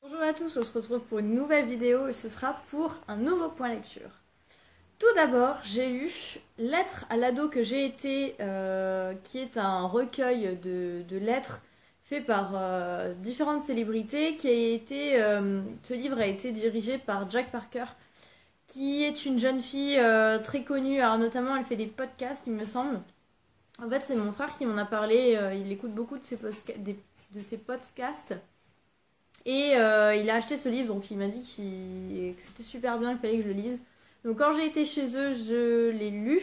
Bonjour à tous, on se retrouve pour une nouvelle vidéo et ce sera pour un nouveau point lecture. Tout d'abord, j'ai lu Lettres à l'ado que j'ai été, qui est un recueil de lettres fait par différentes célébrités, ce livre a été dirigé par Jack Parker, qui est une jeune fille très connue, alors notamment elle fait des podcasts il me semble. En fait c'est mon frère qui m'en a parlé, il écoute beaucoup de ses podcasts. Et il a acheté ce livre, donc il m'a dit que c'était super bien, qu'il fallait que je le lise. Donc quand j'ai été chez eux, je l'ai lu.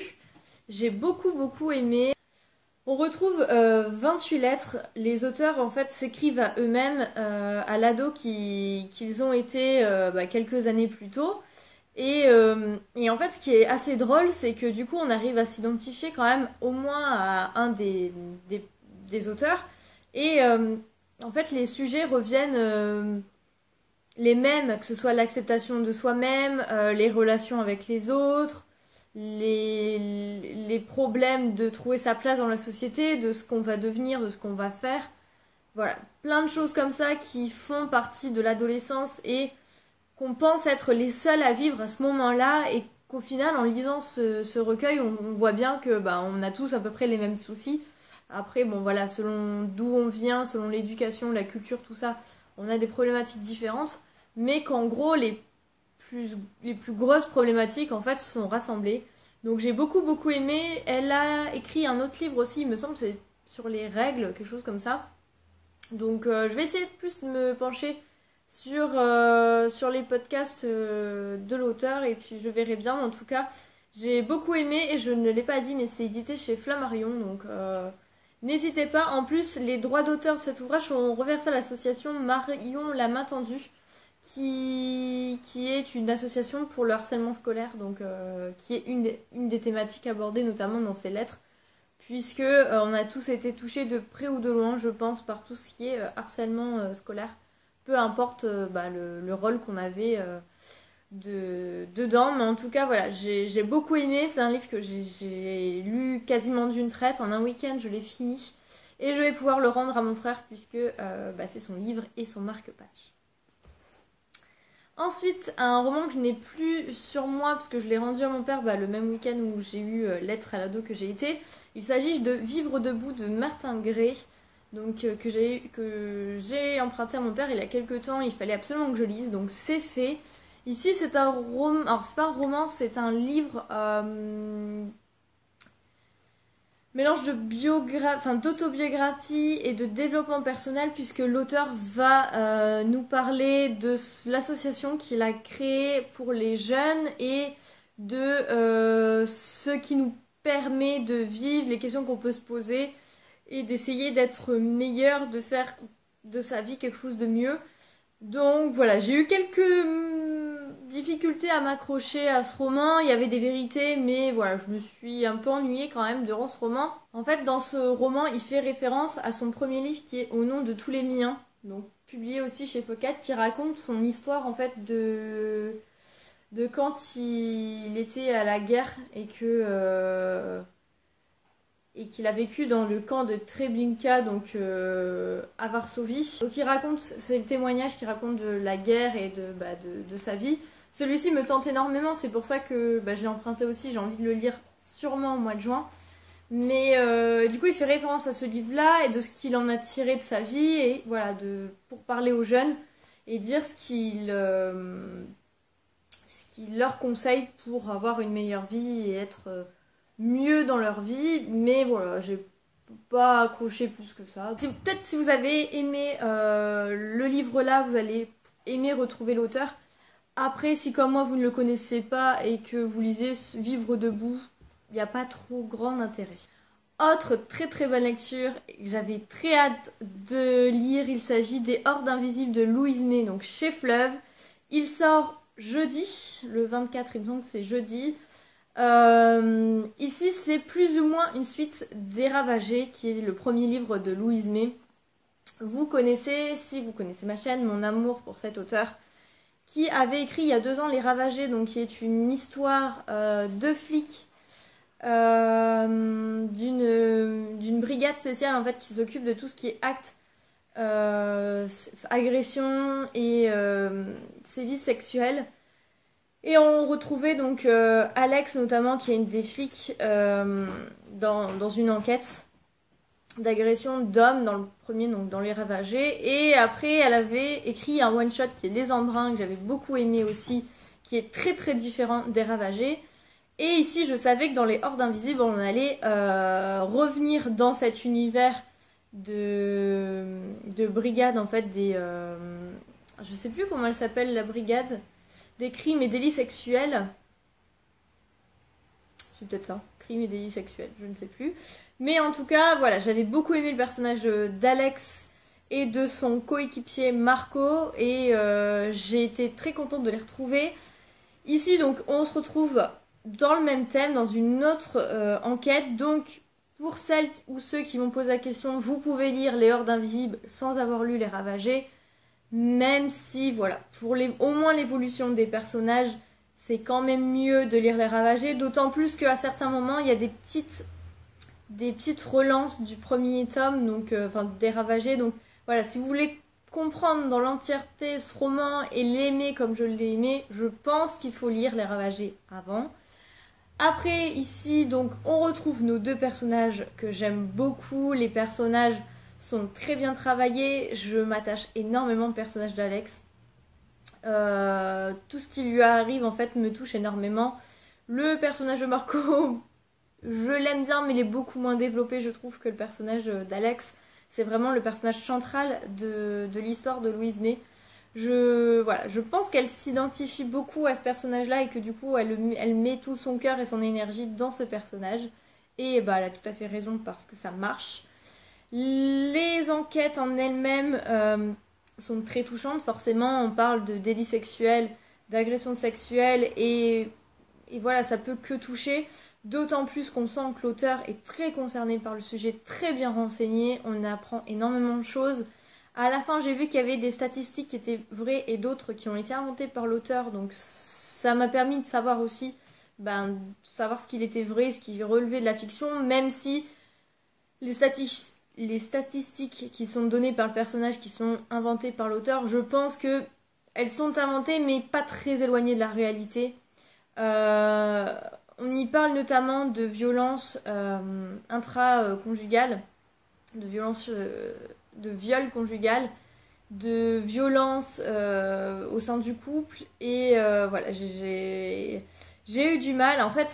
J'ai beaucoup aimé. On retrouve 28 lettres. Les auteurs en fait s'écrivent à eux-mêmes, à l'ado qu'ils ont été quelques années plus tôt. Et en fait ce qui est assez drôle, c'est que du coup on arrive à s'identifier quand même au moins à un des auteurs. Et en fait, les sujets reviennent les mêmes, que ce soit l'acceptation de soi-même, les relations avec les autres, les problèmes de trouver sa place dans la société, de ce qu'on va devenir, de ce qu'on va faire. Voilà, plein de choses comme ça qui font partie de l'adolescence et qu'on pense être les seuls à vivre à ce moment-là et qu'au final, en lisant ce recueil, on voit bien que on a tous à peu près les mêmes soucis. Après, bon voilà, selon d'où on vient, selon l'éducation, la culture, tout ça, on a des problématiques différentes, mais qu'en gros, les plus grosses problématiques, en fait, sont rassemblées. Donc j'ai beaucoup aimé. Elle a écrit un autre livre aussi, il me semble, c'est sur les règles, quelque chose comme ça. Donc je vais essayer de plus de me pencher sur les podcasts de l'auteur, et puis je verrai bien. En tout cas, j'ai beaucoup aimé, et je ne l'ai pas dit, mais c'est édité chez Flammarion, donc... n'hésitez pas, en plus les droits d'auteur de cet ouvrage sont reversés à l'association Marion la main tendue, qui est une association pour le harcèlement scolaire, donc qui est une des thématiques abordées notamment dans ces lettres, puisque on a tous été touchés de près ou de loin, je pense, par tout ce qui est harcèlement scolaire, peu importe le rôle qu'on avait dedans, mais en tout cas voilà, j'ai beaucoup aimé. C'est un livre que j'ai lu quasiment d'une traite, en un week-end je l'ai fini, et je vais pouvoir le rendre à mon frère puisque c'est son livre et son marque-page. Ensuite, un roman que je n'ai plus sur moi parce que je l'ai rendu à mon père le même week-end où j'ai eu Lettres à l'ado que j'ai été. Il s'agit de Vivre debout de Martin Gray, donc que j'ai emprunté à mon père il y a quelques temps. Il fallait absolument que je lise, donc c'est fait. Ici, c'est un roman. Alors, c'est pas un roman, c'est un livre mélange d'autobiographie et de développement personnel, puisque l'auteur va nous parler de l'association qu'il a créée pour les jeunes et de ce qui nous permet de vivre, les questions qu'on peut se poser et d'essayer d'être meilleur, de faire de sa vie quelque chose de mieux. Donc voilà, j'ai eu quelques difficultés à m'accrocher à ce roman. Il y avait des vérités, mais voilà, je me suis un peu ennuyée quand même durant ce roman. En fait, dans ce roman, il fait référence à son premier livre qui est Au nom de tous les miens, donc publié aussi chez Pocket, qui raconte son histoire en fait de quand il était à la guerre et qu'il a vécu dans le camp de Treblinka, donc à Varsovie. Donc c'est le témoignage qu'il raconte de la guerre et de sa vie. Celui-ci me tente énormément, c'est pour ça que je l'ai emprunté aussi, j'ai envie de le lire sûrement au mois de juin. Mais du coup il fait référence à ce livre-là et de ce qu'il en a tiré de sa vie, et voilà, pour parler aux jeunes et dire ce qu'il leur conseille pour avoir une meilleure vie et être... mieux dans leur vie. Mais voilà, j'ai pas accroché plus que ça. Peut-être si vous avez aimé le livre là, vous allez aimer retrouver l'auteur. Après, si comme moi vous ne le connaissez pas et que vous lisez Vivre debout, il n'y a pas trop grand intérêt. Autre très bonne lecture que j'avais très hâte de lire, il s'agit des Hordes invisibles de Louise May, donc chez Fleuve. Il sort jeudi, le 24, il me semble que c'est jeudi. Ici c'est plus ou moins une suite des Ravagés, qui est le premier livre de Louise May. Vous connaissez, si vous connaissez ma chaîne, mon amour pour cet auteur qui avait écrit il y a 2 ans Les Ravagés, donc qui est une histoire de flics d'une brigade spéciale en fait qui s'occupe de tout ce qui est acte agressions et sévices sexuels. Et on retrouvait donc Alex notamment, qui est une des flics, dans une enquête d'agression d'hommes dans le premier, donc dans Les Ravagés. Et après, elle avait écrit un one-shot qui est Les Embruns, que j'avais beaucoup aimé aussi, qui est très très différent des Ravagés. Et ici, je savais que dans Les Hordes Invisibles, on allait revenir dans cet univers de brigade, en fait, je sais plus comment elle s'appelle, la brigade des crimes et délits sexuels. C'est peut-être ça, crimes et délits sexuels, je ne sais plus. Mais en tout cas, voilà, j'avais beaucoup aimé le personnage d'Alex et de son coéquipier Marco, et j'ai été très contente de les retrouver. Ici, donc, on se retrouve dans le même thème, dans une autre enquête. Donc, pour celles ou ceux qui m'ont posé la question, vous pouvez lire Les Hordes Invisibles sans avoir lu Les Ravagés. Même si, voilà, pour au moins l'évolution des personnages, c'est quand même mieux de lire Les Ravagés. D'autant plus qu'à certains moments, il y a des petites relances du premier tome, donc, des Ravagés. Donc, voilà, si vous voulez comprendre dans l'entièreté ce roman et l'aimer comme je l'ai aimé, je pense qu'il faut lire Les Ravagés avant. Après, ici, donc, on retrouve nos deux personnages que j'aime beaucoup. Les personnages sont très bien travaillés. Je m'attache énormément au personnage d'Alex. Tout ce qui lui arrive, en fait, me touche énormément. Le personnage de Marco, je l'aime bien, mais il est beaucoup moins développé, je trouve, que le personnage d'Alex. C'est vraiment le personnage central de l'histoire de Louise May. Je pense qu'elle s'identifie beaucoup à ce personnage-là et que du coup, elle met tout son cœur et son énergie dans ce personnage. Et elle a tout à fait raison parce que ça marche. Les enquêtes en elles-mêmes sont très touchantes. Forcément, on parle de délits sexuels, d'agressions sexuelles et voilà, ça peut que toucher. D'autant plus qu'on sent que l'auteur est très concerné par le sujet, très bien renseigné. On apprend énormément de choses. À la fin, j'ai vu qu'il y avait des statistiques qui étaient vraies et d'autres qui ont été inventées par l'auteur. Donc ça m'a permis de savoir aussi, savoir ce qu'il était vrai, ce qui relevait de la fiction, même si les statistiques qui sont données par le personnage, qui sont inventées par l'auteur, je pense que elles sont inventées, mais pas très éloignées de la réalité. On y parle notamment de violences intra-conjugales, de violences... de viol conjugal, de violence au sein du couple, et voilà, j'ai eu du mal. En fait,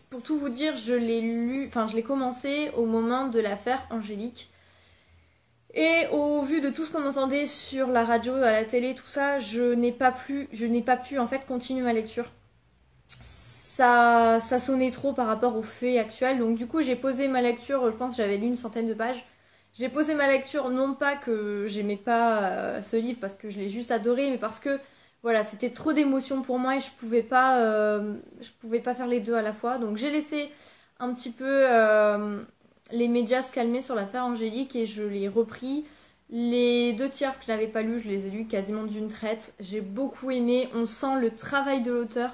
pour tout vous dire, je l'ai commencé au moment de l'affaire Angélique, et au vu de tout ce qu'on entendait sur la radio, à la télé, tout ça, je n'ai pas pu en fait continuer ma lecture. Ça sonnait trop par rapport aux faits actuels, donc du coup j'ai posé ma lecture. Je pense que j'avais lu une centaine de pages. J'ai posé ma lecture, non pas que j'aimais pas ce livre parce que je l'ai juste adoré, mais parce que voilà, c'était trop d'émotions pour moi et je pouvais pas faire les deux à la fois. Donc j'ai laissé un petit peu les médias se calmer sur l'affaire Angélique et je l'ai repris. Les 2 tiers que je n'avais pas lus, je les ai lus quasiment d'une traite. J'ai beaucoup aimé, on sent le travail de l'auteur.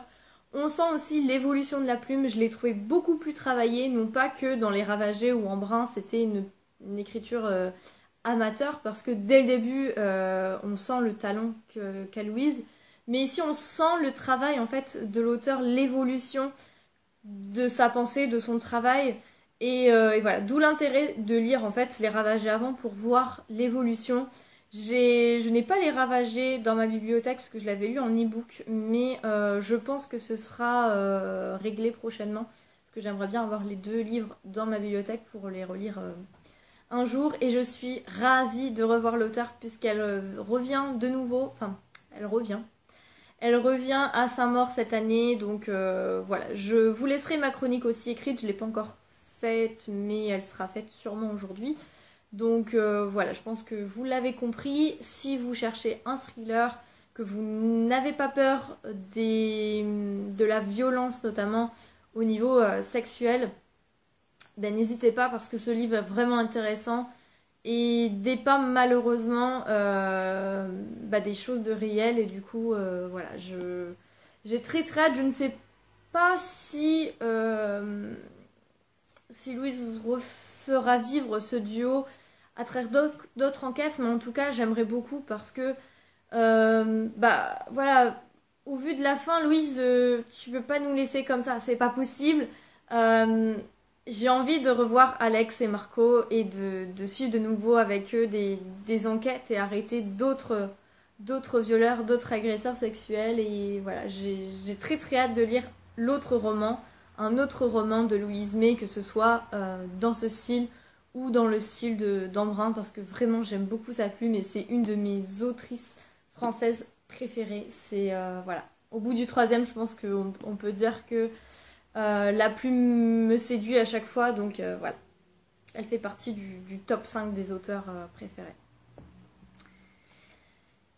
On sent aussi l'évolution de la plume, je l'ai trouvé beaucoup plus travaillé, non pas que dans Les Ravagés ou En Brun, c'était une écriture amateur, parce que dès le début on sent le talent qu'a Louise, mais ici on sent le travail en fait de l'auteur, l'évolution de sa pensée, de son travail, et voilà, d'où l'intérêt de lire en fait Les Ravagés avant pour voir l'évolution. Je n'ai pas Les Ravagés dans ma bibliothèque parce que je l'avais lu en e-book, mais je pense que ce sera réglé prochainement, parce que j'aimerais bien avoir les 2 livres dans ma bibliothèque pour les relire un jour, et je suis ravie de revoir l'auteur puisqu'elle revient de nouveau, elle revient à sa mort cette année, donc voilà, je vous laisserai ma chronique aussi écrite, je ne l'ai pas encore faite, mais elle sera faite sûrement aujourd'hui. Donc voilà, je pense que vous l'avez compris, si vous cherchez un thriller, que vous n'avez pas peur de la violence notamment au niveau sexuel, n'hésitez pas, parce que ce livre est vraiment intéressant et dépeint malheureusement des choses de réel, et du coup voilà, j'ai très hâte. Je ne sais pas si Louise refera vivre ce duo à travers d'autres enquêtes, mais en tout cas, j'aimerais beaucoup parce que, voilà, au vu de la fin, Louise, tu peux pas nous laisser comme ça, c'est pas possible. Euh, j'ai envie de revoir Alex et Marco et de suivre de nouveau avec eux des enquêtes et arrêter d'autres violeurs, d'autres agresseurs sexuels. Et voilà, j'ai très très hâte de lire l'autre roman, un autre roman de Louise May, que ce soit dans ce style ou dans le style d'Embrun, parce que vraiment j'aime beaucoup sa plume et c'est une de mes autrices françaises préférées. C'est voilà. Au bout du troisième, je pense qu'on peut dire que la plume me séduit à chaque fois, donc voilà. Elle fait partie du top 5 des auteurs préférés.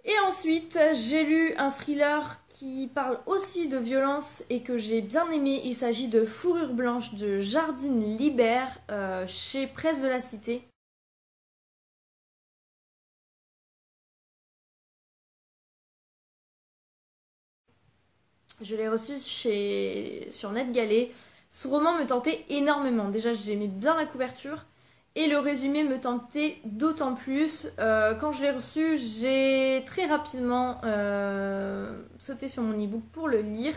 Et ensuite, j'ai lu un thriller qui parle aussi de violence et que j'ai bien aimé. Il s'agit de Fourrure blanche de Jardine Libert chez Presse de la Cité. Je l'ai reçu sur NetGalley. Ce roman me tentait énormément. Déjà, j'aimais bien la couverture. Et le résumé me tentait d'autant plus. Quand je l'ai reçu, j'ai très rapidement sauté sur mon e-book pour le lire.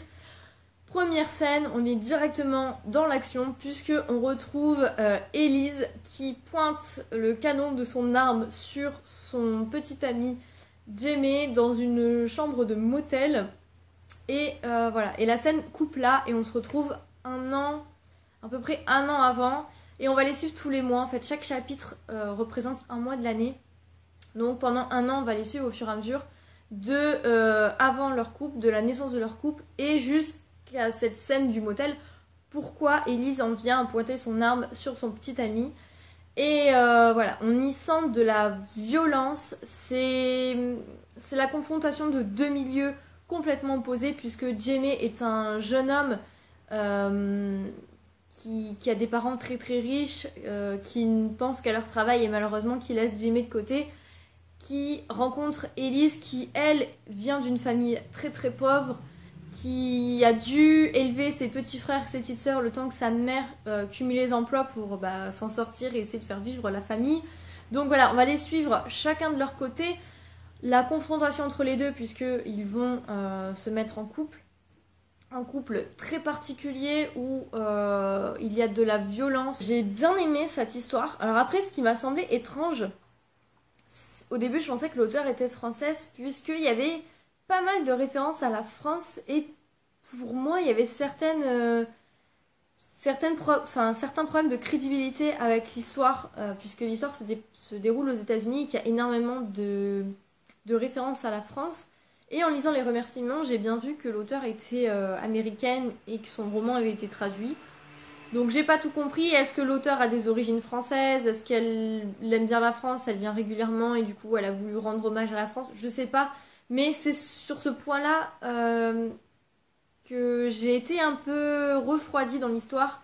Première scène, on est directement dans l'action puisque on retrouve Élise qui pointe le canon de son arme sur son petit ami Jamie dans une chambre de motel. Et voilà. Et la scène coupe là et on se retrouve à peu près un an avant. Et on va les suivre tous les mois. En fait, chaque chapitre représente un mois de l'année. Donc pendant un an, on va les suivre au fur et à mesure avant leur couple, de la naissance de leur couple et jusqu'à cette scène du motel. Pourquoi Élise en vient à pointer son arme sur son petit ami. Et voilà, on y sent de la violence. C'est la confrontation de deux milieux complètement opposés puisque Jamie est un jeune homme qui a des parents très très riches, qui ne pensent qu'à leur travail et malheureusement qui laissent Jamie de côté, qui rencontre Élise qui, elle, vient d'une famille très très pauvre, qui a dû élever ses petits frères et ses petites sœurs le temps que sa mère cumulait les emplois pour s'en sortir et essayer de faire vivre la famille. Donc voilà, on va les suivre chacun de leur côté. La confrontation entre les deux puisqu'ils vont se mettre en couple. Un couple très particulier où il y a de la violence. J'ai bien aimé cette histoire. Alors après, ce qui m'a semblé étrange, au début je pensais que l'auteur était française puisqu'il y avait pas mal de références à la France et pour moi il y avait certains problèmes de crédibilité avec l'histoire puisque l'histoire se déroule aux États-Unis et qu'il y a énormément de références à la France. Et en lisant les remerciements, j'ai bien vu que l'auteur était américaine et que son roman avait été traduit. Donc j'ai pas tout compris. Est-ce que l'auteur a des origines françaises? Est-ce qu'elle aime bien la France? Elle vient régulièrement et du coup elle a voulu rendre hommage à la France? Je sais pas. Mais c'est sur ce point-là que j'ai été un peu refroidie dans l'histoire.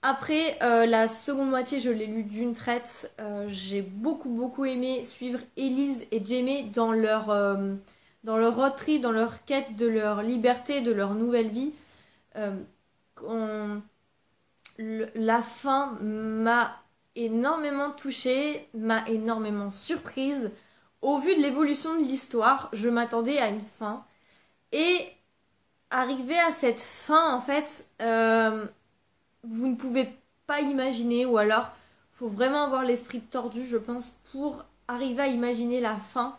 Après, la seconde moitié, je l'ai lu d'une traite. J'ai beaucoup aimé suivre Élise et Jamie dans leur road trip, dans leur quête de leur liberté, de leur nouvelle vie. La fin m'a énormément touchée, m'a énormément surprise. Au vu de l'évolution de l'histoire, je m'attendais à une fin. Et arrivé à cette fin, en fait, vous ne pouvez pas imaginer, ou alors faut vraiment avoir l'esprit tordu, je pense, pour arriver à imaginer la fin.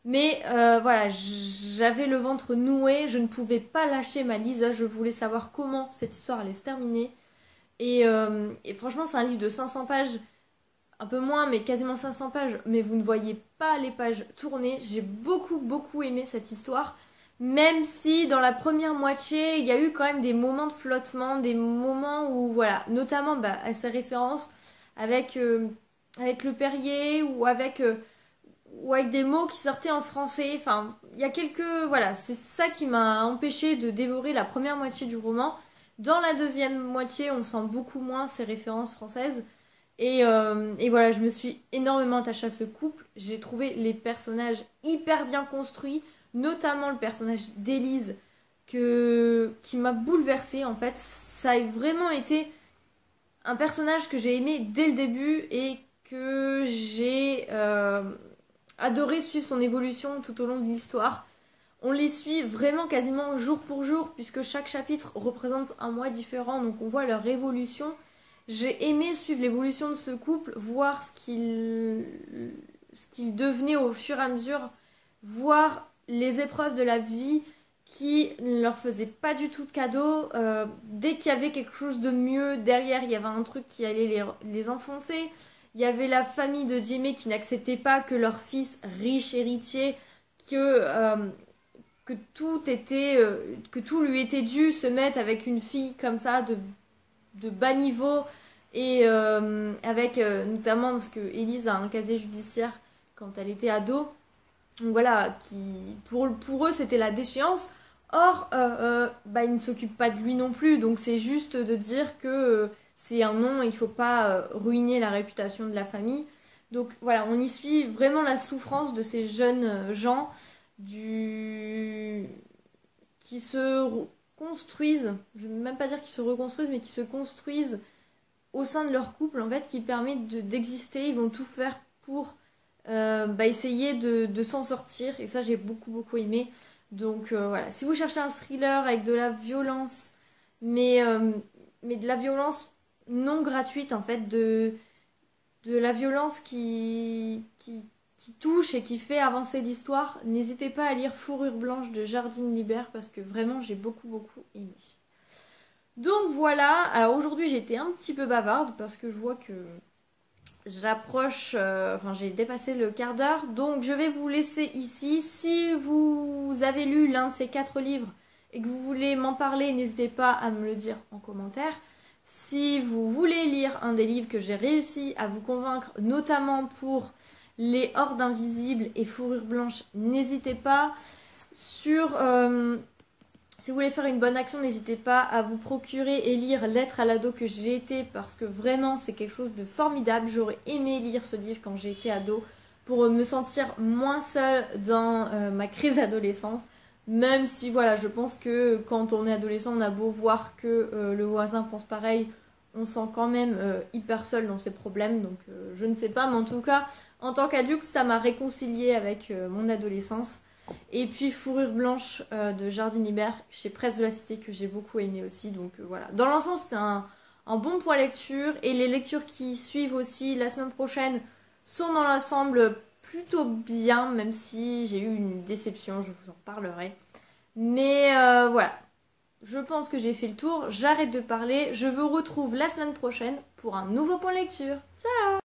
Mais voilà, j'avais le ventre noué, je ne pouvais pas lâcher ma Lisa, je voulais savoir comment cette histoire allait se terminer. Et franchement, c'est un livre de 500 pages, un peu moins, mais quasiment 500 pages, mais vous ne voyez pas les pages tourner. J'ai beaucoup aimé cette histoire, même si dans la première moitié, il y a eu quand même des moments de flottement, des moments où, voilà, notamment à ses références avec le Perrier ou avec des mots qui sortaient en français. Enfin, il y a voilà, c'est ça qui m'a empêché de dévorer la première moitié du roman. Dans la deuxième moitié, on sent beaucoup moins ces références françaises. Et voilà, je me suis énormément attachée à ce couple. J'ai trouvé les personnages hyper bien construits, notamment le personnage d'Élise qui m'a bouleversée en fait. Ça a vraiment été un personnage que j'ai aimé dès le début et que j'ai adoré suivre son évolution tout au long de l'histoire. On les suit vraiment quasiment jour pour jour, puisque chaque chapitre représente un mois différent, donc on voit leur évolution. J'ai aimé suivre l'évolution de ce couple, voir ce qu'il devenait au fur et à mesure, voir les épreuves de la vie qui ne leur faisaient pas du tout de cadeau. Dès qu'il y avait quelque chose de mieux, derrière, il y avait un truc qui allait les enfoncer. Il y avait la famille de Jimmy qui n'acceptait pas que leur fils, riche héritier, que tout lui était dû, se mette avec une fille comme ça de bas niveau, et avec notamment parce que Élise a un casier judiciaire quand elle était ado, donc voilà, pour eux c'était la déchéance. Or ils ne s'occupent pas de lui non plus, donc c'est juste de dire que c'est un nom et il faut pas ruiner la réputation de la famille. Donc voilà, on y suit vraiment la souffrance de ces jeunes gens qui se construisent, je ne veux même pas dire qu'ils se reconstruisent, mais qui se construisent au sein de leur couple, en fait, qui permet d'exister. Ils vont tout faire pour essayer de s'en sortir, et ça j'ai beaucoup aimé. Donc voilà, si vous cherchez un thriller avec de la violence, mais de la violence non gratuite, en fait, de la violence qui touche et qui fait avancer l'histoire, n'hésitez pas à lire Fourrure blanche de Jardine Libère, parce que vraiment j'ai beaucoup aimé. Donc voilà, alors aujourd'hui j'ai été un petit peu bavarde parce que je vois que j'approche, j'ai dépassé le quart d'heure, donc je vais vous laisser ici. Si vous avez lu l'un de ces 4 livres et que vous voulez m'en parler, n'hésitez pas à me le dire en commentaire. Si vous voulez lire un des livres que j'ai réussi à vous convaincre, notamment pour Les Hordes Invisibles et Fourrure Blanche, n'hésitez pas. Si vous voulez faire une bonne action, n'hésitez pas à vous procurer et lire Lettre à l'ado que j'ai été, parce que vraiment c'est quelque chose de formidable. J'aurais aimé lire ce livre quand j'ai été ado pour me sentir moins seule dans ma crise d'adolescence. Même si voilà, je pense que quand on est adolescent, on a beau voir que le voisin pense pareil, on sent quand même hyper seul dans ses problèmes. Donc je ne sais pas, mais en tout cas, en tant qu'adulte, ça m'a réconciliée avec mon adolescence. Et puis Fourrure blanche de Jardine Libère chez Presse de la Cité, que j'ai beaucoup aimé aussi. Donc voilà, dans l'ensemble c'était un bon point lecture, et les lectures qui suivent aussi la semaine prochaine sont dans l'ensemble plutôt bien, même si j'ai eu une déception, je vous en parlerai. Mais voilà, je pense que j'ai fait le tour, j'arrête de parler, je vous retrouve la semaine prochaine pour un nouveau point lecture. Ciao!